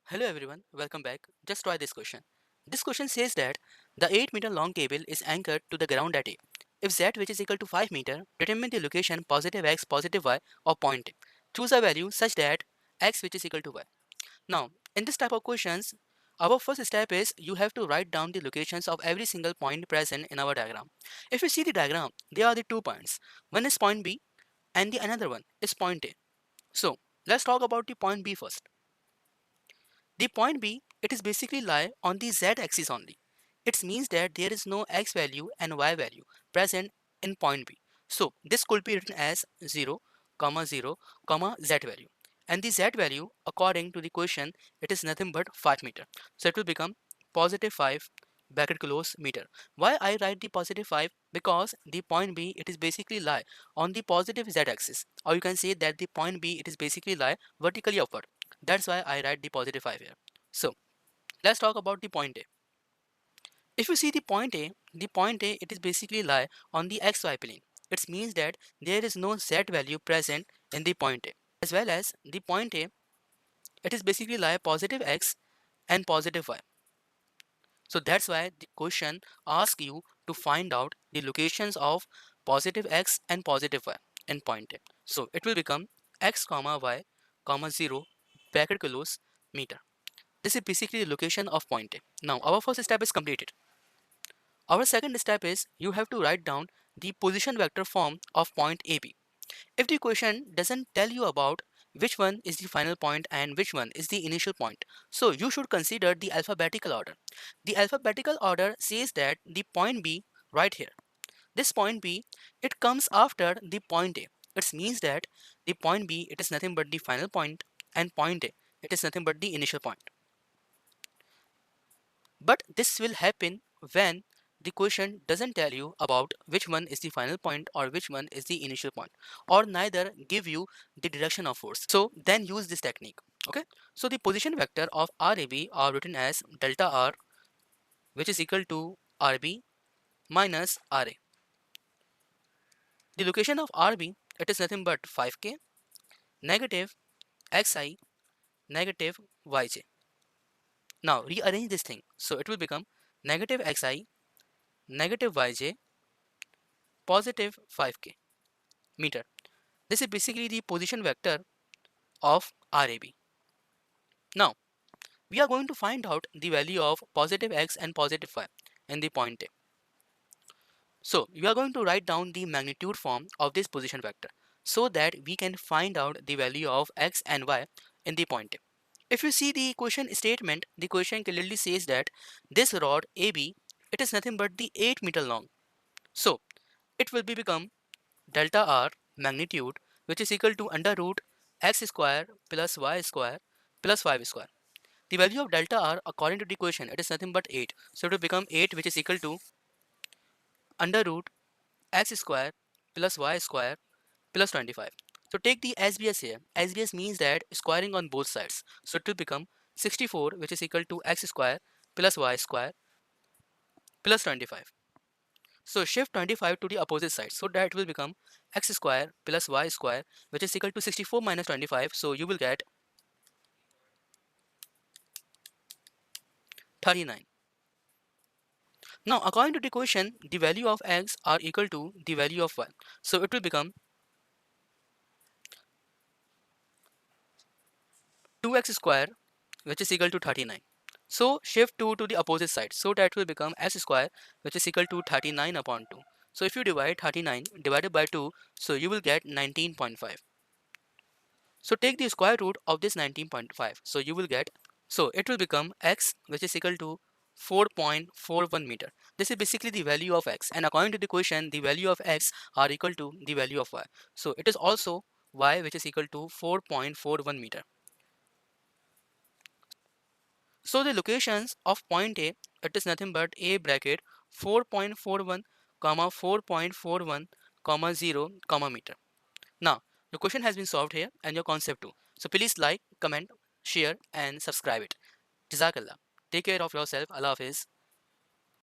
Hello everyone, welcome back. Just try this question. This question says that the 8-meter long cable is anchored to the ground at A. If Z which is equal to 5 meter, determine the location positive x positive y of point A. Choose a value such that x which is equal to y. Now, in this type of questions, our first step is you have to write down the locations of every single point present in our diagram. If you see the diagram, there are the 2 points. One is point B and the another one is point A. So, let's talk about the point B first. The point B, it is basically lie on the z-axis only. It means that there is no x value and y value present in point B. So this could be written as 0, 0, z value. And the z value, according to the question, it is nothing but 5 meter. So it will become positive 5 bracket close meter. Why I write the positive 5? Because the point B, it is basically lie on the positive z-axis. Or you can say that the point B, it is basically lie vertically upward. That's why I write the positive 5 here. So let's talk about the point A. If you see the point A, it is basically lie on the xy plane. It means that there is no z value present in the point A. As well as the point A, it is basically lie positive x and positive y. So that's why the question asks you to find out the locations of positive x and positive y in point A. So it will become x comma y comma 0 bracket close meter. This is basically the location of point A. Now our first step is completed. Our second step is you have to write down the position vector form of point AB. If the question doesn't tell you about which one is the final point and which one is the initial point, so you should consider the alphabetical order. The alphabetical order says that the point B right here. This point B, it comes after the point A. It means that the point B, it is nothing but the final point and point A, it is nothing but the initial point. But this will happen when the question doesn't tell you about which one is the final point or which one is the initial point, or neither give you the direction of force. So then use this technique. Okay. So the position vector of RAB are written as delta R, which is equal to RB minus RA. The location of RB, it is nothing but 5K negative XI negative YJ. Now rearrange this thing. So it will become negative XI negative YJ positive 5K meter. This is basically the position vector of RAB. Now, we are going to find out the value of positive x and positive y in the point A. So, we are going to write down the magnitude form of this position vector so that we can find out the value of x and y in the point A. If you see the question statement, the question clearly says that this rod AB, it is nothing but the 8-meter long. So, it will become delta R magnitude, which is equal to under root x square plus y square plus 5 square. The value of delta R according to the equation, it is nothing but 8. So it will become 8, which is equal to under root x square plus y square plus 25. So take the SBS here. SBS means that squaring on both sides. So it will become 64, which is equal to x square plus y square plus 25. So shift 25 to the opposite side. So that will become x square plus y square, which is equal to 64 minus 25. So you will get 39. Now according to the equation, the value of x are equal to the value of y. So it will become 2x square, which is equal to 39. So shift 2 to the opposite side. So that will become s square, which is equal to 39 upon 2. So if you divide 39 divided by 2, so you will get 19.5. So take the square root of this 19.5. So you will get, so it will become x, which is equal to 4.41 meter. This is basically the value of x, and according to the equation, the value of x are equal to the value of y. So it is also y, which is equal to 4.41 meter. So the locations of point A, it is nothing but A bracket 4.41 comma 4.41 comma 0 comma meter. Now the question has been solved here and your concept too. So please like, comment, share and subscribe it. Jazakallah. Take care of yourself. Allah Hafiz.